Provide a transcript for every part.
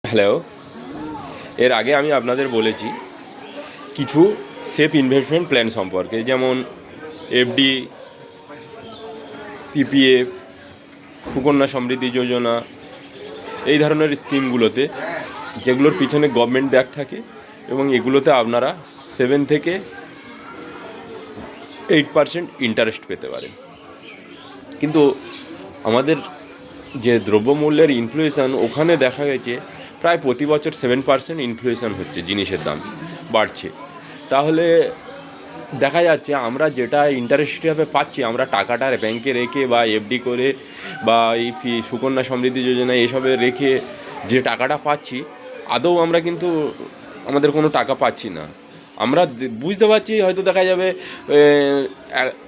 Hello. এর আগে আমি আপনাদের বলেছি কিছু সেফ ইনভেস্টমেন্ট প্ল্যান সম্পর্কে, যেমন এফডি, পিপিএফ, সুকন্যা সমৃদ্ধি যোজনা, এই ধরনের স্কিমগুলোতে যেগুলোর পিছনে গভর্নমেন্ট ব্যাক থাকে এবং এগুলোতে আপনারা 7 থেকে 8% ইন্টারেস্ট পেতে পারেন। কিন্তু আমাদের যে দ্রব্যমূল্যের ইনফ্লেশন, ওখানে দেখা গেছে প্রায় প্রতি বছর 7% ইনফ্লেশন হচ্ছে, জিনিসের দাম বাড়ছে। তাহলে দেখা যাচ্ছে আমরা যেটা ইন্টারেস্ট হিসাবে পাচ্ছি, আমরা টাকাটা ব্যাংকে রেখে বা এফডি করে বা এই সুকন্যা সমৃদ্ধি যোজনা এসবে রেখে যে টাকাটা পাচ্ছি, আদৌ আমরা কিন্তু আমাদের কোনো টাকা পাচ্ছি না। আমরা বুঝতে পারছি হয়তো দেখা যাবে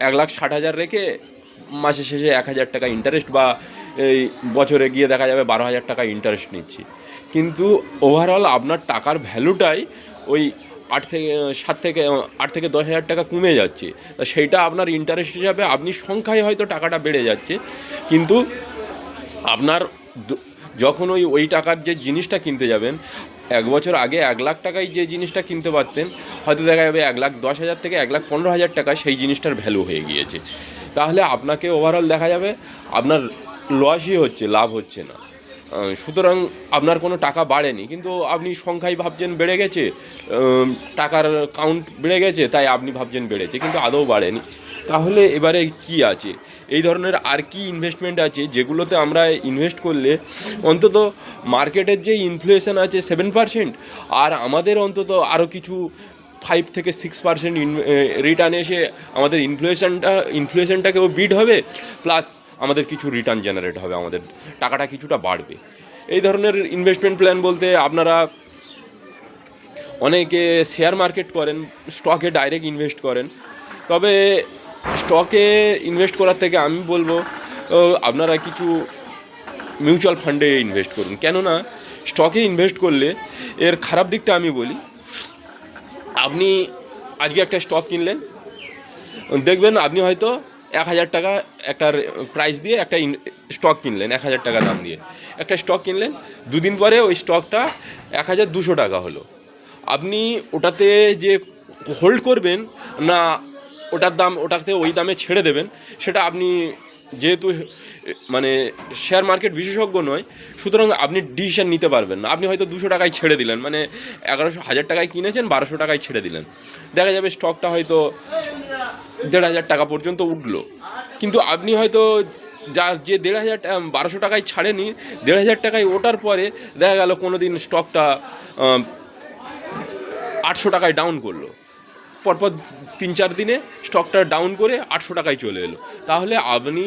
1,60,000 রেখে মাসের শেষে 1,000 টাকা ইন্টারেস্ট, বা এই বছরে গিয়ে দেখা যাবে 12,000 টাকা ইন্টারেস্ট নিচ্ছি। কিন্তু ওভারঅল আপনার টাকার ভ্যালুটাই ওই 8 থেকে 10,000 টাকা কমে যাচ্ছে। তা সেইটা আপনার ইন্টারেস্ট হিসাবে আপনি সংখ্যায় হয়তো টাকাটা বেড়ে যাচ্ছে, কিন্তু আপনার যখন ওই টাকার যে জিনিসটা কিনতে যাবেন, 1 বছর আগে 1,00,000 টাকায় যে জিনিসটা কিনতে পারতেন, হয়তো দেখা যাবে 1,10,000 থেকে 1,15,000 টাকা সেই জিনিসটার ভ্যালু হয়ে গিয়েছে। তাহলে আপনাকে ওভারঅল দেখা যাবে আপনার লসই হচ্ছে, লাভ হচ্ছে না। সুতরাং আপনার কোনো টাকা বাড়েনি, কিন্তু আপনি সংখ্যায় ভাবছেন বেড়ে গেছে, টাকার কাউন্ট বেড়ে গেছে, তাই আপনি ভাবছেন বেড়েছে, কিন্তু আদৌ বাড়েনি। তাহলে এবারে কি আছে, এই ধরনের আর কি ইনভেস্টমেন্ট আছে যেগুলোতে আমরা ইনভেস্ট করলে অন্তত মার্কেটের যে ইনফ্লেশন আছে 7%, আর আমাদের অন্তত আরও কিছু 5 থেকে 6% রিটার্ন এসে আমাদের ইনফ্লেশনটাকেও বিট হবে, প্লাস আমাদের কিছু রিটার্ন জেনারেট হবে, আমাদের টাকাটা কিছুটা বাড়বে। এই ধরনের ইনভেস্টমেন্ট প্ল্যান বলতে আপনারা অনেকে শেয়ার মার্কেট করেন, স্টকে ডাইরেক্ট ইনভেস্ট করেন। তবে স্টকে ইনভেস্ট করার থেকে আমি বলবো আপনারা কিছু মিউচুয়াল ফান্ডে ইনভেস্ট করুন। কেননা স্টকে ইনভেস্ট করলে এর খারাপ দিকটা আমি বলি। আপনি আজকে একটা স্টক কিনলেন, দেখবেন আপনি হয়তো 1,000 টাকা একটা প্রাইস দিয়ে একটা স্টক কিনলেন, 1,000 টাকা দাম দিয়ে একটা স্টক কিনলেন। দুদিন পরে ওই স্টকটা 1,200 টাকা হলো। আপনি ওটাতে যে হোল্ড করবেন না ওটাতে ওই দামে ছেড়ে দেবেন, সেটা আপনি যেহেতু মানে শেয়ার মার্কেট বিশেষজ্ঞ নয়, সুতরাং আপনি ডিসিশন নিতে পারবেন না। আপনি হয়তো 200 টাকায় ছেড়ে দিলেন, মানে 1,100 টাকায় কিনেছেন, 1,200 টাকায় ছেড়ে দিলেন। দেখা যাবে স্টকটা হয়তো 1,500 টাকা পর্যন্ত উঠলো, কিন্তু আপনি হয়তো যে 1,500 টাকায় ছাড়েনি, 1,500 টাকায় ওঠার পরে দেখা গেল কোনো দিন স্টকটা 800 টাকায় ডাউন করলো। পরপর 3-4 দিনে স্টকটা ডাউন করে 800 টাকায় চলে এলো। তাহলে আপনি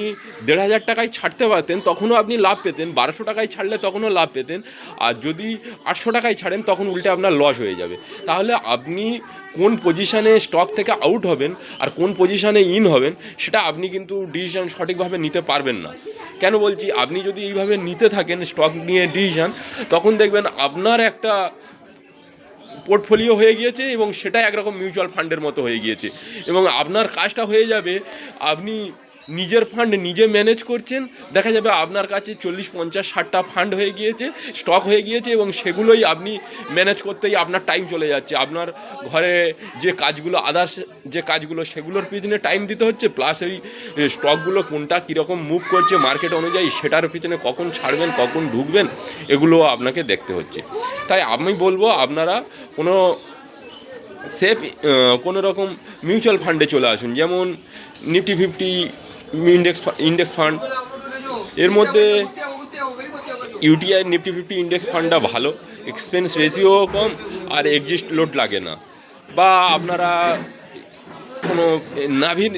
1,500 টাকায় ছাড়তে পারতেন, তখনও আপনি লাভ পেতেন। 1,200 টাকায় ছাড়লে তখনও লাভ পেতেন। আর যদি 800 টাকায় ছাড়েন, তখন উল্টে আপনার লস হয়ে যাবে। তাহলে আপনি কোন পজিশানে স্টক থেকে আউট হবেন আর কোন পজিশানে ইন হবেন, সেটা আপনি কিন্তু ডিসিশন সঠিকভাবে নিতে পারবেন না। কেন বলছি, আপনি যদি এইভাবে নিতে থাকেন স্টক নিয়ে ডিসিশন, তখন দেখবেন আপনার একটা পোর্টফোলিও হয়ে গিয়েছে এবং সেটা একরকম মিউচুয়াল ফান্ডের মতো হয়ে গিয়েছে, এবং আপনার কাজটা হয়ে যাবে আপনি নিজের ফান্ড নিজে ম্যানেজ করছেন। দেখা যাবে আপনার কাছে 40, 50, 60টা ফান্ড হয়ে গিয়েছে, স্টক হয়ে গিয়েছে, এবং সেগুলোই আপনি ম্যানেজ করতেই আপনার টাইম চলে যাচ্ছে। আপনার ঘরে যে কাজগুলো, আদার্স যে কাজগুলো, সেগুলোর পিছনে টাইম দিতে হচ্ছে, প্লাস এই স্টকগুলো কোনটা কীরকম মুভ করছে মার্কেট অনুযায়ী, সেটার পিছনে কখন ছাড়বেন কখন ঢুকবেন, এগুলো আপনাকে দেখতে হচ্ছে। তাই আমি বলবো আপনারা কোনো সেফ কোনো রকম মিউচুয়াল ফান্ডে চলে আসুন, যেমন নিফটি 50 ইন্ডেক্স ফান্ড। এর মধ্যে ইউটিআই নিফটি 50 ইন্ডেক্স ফান্ডটা ভালো, এক্সপেন্স রেশিও কম আর এক্সিস্ট লোড লাগে না। বা আপনারা কোনো নাভির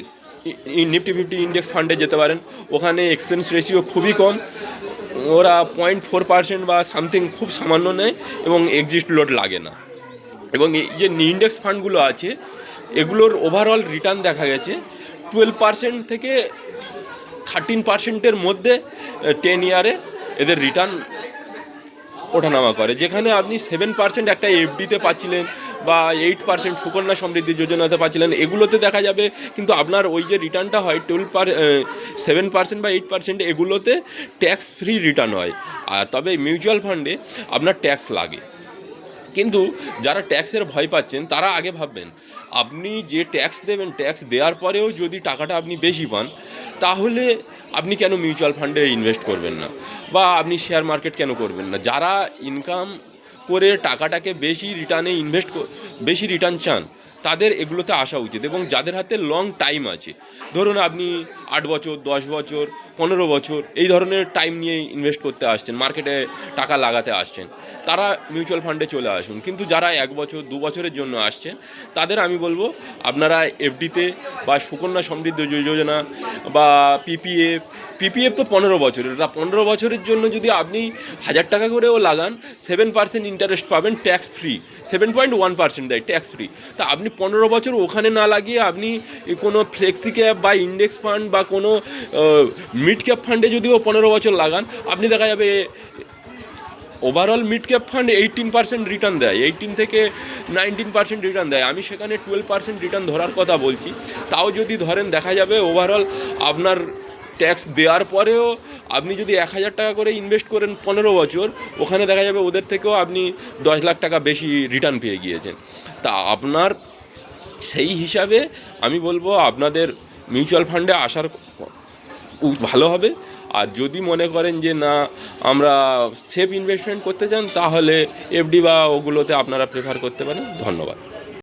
নিফটি 50 ইন্ডেক্স ফান্ডে যেতে পারেন, ওখানে এক্সপেন্স রেশিও খুবই কম, ওরা 0.4% বা সামথিং খুব সামান্য নেয়, এবং এক্সিস্ট লোড লাগে না। এবং এই যে ইন্ডেক্স ফান্ডগুলো আছে, এগুলোর ওভারঅল রিটার্ন দেখা গেছে 12% থেকে 13%-এর মধ্যে 10 ইয়ারে এদের রিটার্ন ওঠানামা করে। যেখানে আপনি 7% একটা এফডিতে পাচ্ছিলেন বা 8% সুকন্যা সমৃদ্ধি যোজনাতে পাচ্ছিলেন, এগুলোতে দেখা যাবে কিন্তু আপনার ওই যে রিটার্নটা হয় 7% বা 8%, এগুলোতে ট্যাক্স ফ্রি রিটার্ন হয়। আর তবে মিউচুয়াল ফান্ডে আপনার ট্যাক্স লাগে। কিন্তু যারা ট্যাক্সের ভয় পাচ্ছেন তারা আগে ভাববেন, আপনি যে ট্যাক্স দেবেন, ট্যাক্স দেওয়ার পরেও যদি টাকাটা আপনি বেশি পান, তাহলে আপনি কেন মিউচুয়াল ফান্ডে ইনভেস্ট করবেন না, বা আপনি শেয়ার মার্কেট কেন করবেন না? যারা ইনকাম করে টাকাটাকে বেশি রিটার্ন চান, তাদের এগুলোতে আসা উচিত। এবং যাদের হাতে লং টাইম আছে, ধরুন আপনি 8 বছর, 10 বছর, 15 বছর এই ধরনের টাইম নিয়ে ইনভেস্ট করতে আসছেন, মার্কেটে টাকা লাগাতে আসছেন, তারা মিউচুয়াল ফান্ডে চলে আসুন। কিন্তু যারা 1 বছর 2 বছরের জন্য আসছেন, তাদের আমি বলবো আপনারা এফডিতে বা সুকন্যা সমৃদ্ধি যোজনা বা পিপিএফ তো 15 বছরের, তা 15 বছরের জন্য যদি আপনি 1000 টাকা করেও লাগান, 7% ইন্টারেস্ট পাবেন ট্যাক্স ফ্রি, 7.1% দেয় ট্যাক্স ফ্রি। তা আপনি 15 বছর ওখানে না লাগিয়ে আপনি কোনো ফ্লেক্সি ক্যাপ বা ইন্ডেক্স ফান্ড বা কোনো মিড ক্যাপ ফান্ডে যদিও 15 বছর লাগান, আপনি দেখা যাবে overall mid cap fund 18% return দেয়, 18 থেকে 19% রিটার্ন দেয়। আমি সেখানে 12% রিটার্ন ধরার কথা বলছি। তাও যদি ধরেন, দেখা যাবে ওভারঅল আপনার ট্যাক্স দেওয়ার পরেও আপনি যদি 1000 টাকা করে ইনভেস্ট করেন 15 বছর, ওখানে দেখা যাবে ওদের থেকেও আপনি 10 লাখ টাকা বেশি রিটার্ন পেয়ে গিয়েছেন। তা আপনার সেই হিসাবে আমি বলবো আপনাদের মিউচুয়াল ফান্ডে আসার ভালো হবে। আর যদি মনে করেন যে না, আমরা সেফ ইনভেস্টমেন্ট করতে চান, তাহলে এফডি বা ওগুলোতে আপনারা প্রেফার করতে পারেন। ধন্যবাদ।